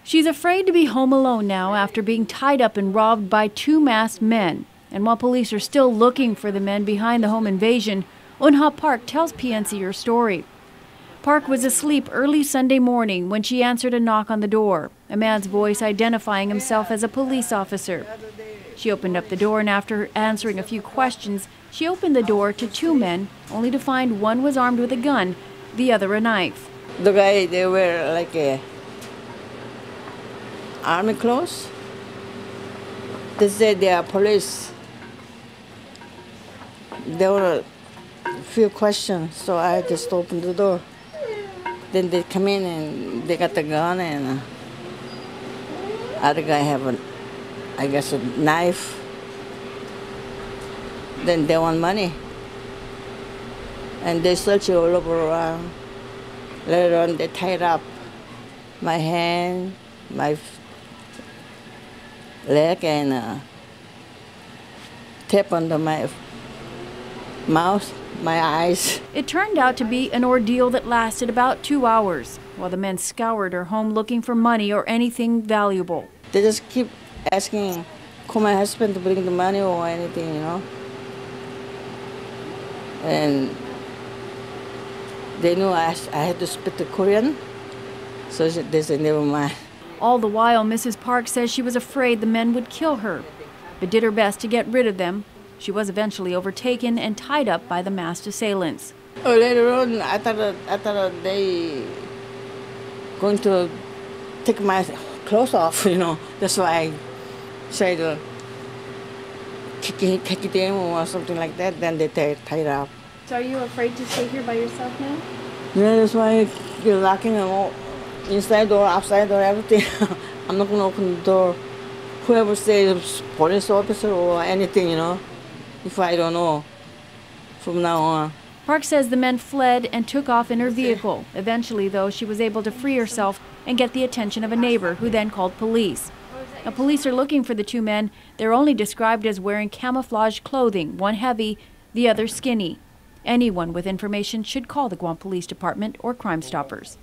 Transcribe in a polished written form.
She's afraid to be home alone now after being tied up and robbed by two masked men. And while police are still looking for the men behind the home invasion, Unha Park tells PNC her story. Park was asleep early Sunday morning when she answered a knock on the door, a man's voice identifying himself as a police officer. She opened up the door, and after answering a few questions, she opened the door to two men, only to find one was armed with a gun, the other a knife. The guy, they wear like a army clothes. They said they are police. There were a few questions, so I just opened the door. Then they come in and they got the gun, and other guy have I guess a knife. Then they want money. And they search all over around. Later on they tied up my hand, my leg, and tape under my mouth, my eyes. It turned out to be an ordeal that lasted about 2 hours, while the men scoured her home looking for money or anything valuable. They just keep asking, call my husband to bring the money or anything, you know. And they knew I had to speak to Korean, so they said, never mind. All the while, Mrs. Park says she was afraid the men would kill her, but did her best to get rid of them. She was eventually overtaken and tied up by the masked assailants. Oh, later on, I thought they going to take my clothes off, you know. That's why I tried to kick them or something like that. Then they tied up. So are you afraid to stay here by yourself now? Yeah, that's why you're locking them all, inside door, outside door, everything. I'm not going to open the door. Whoever says police officer or anything, you know, if I don't know from now on. Park says the men fled and took off in her vehicle. Eventually, though, she was able to free herself and get the attention of a neighbor who then called police. Now, police are looking for the two men. They're only described as wearing camouflage clothing, one heavy, the other skinny. Anyone with information should call the Guam Police Department or Crime Stoppers.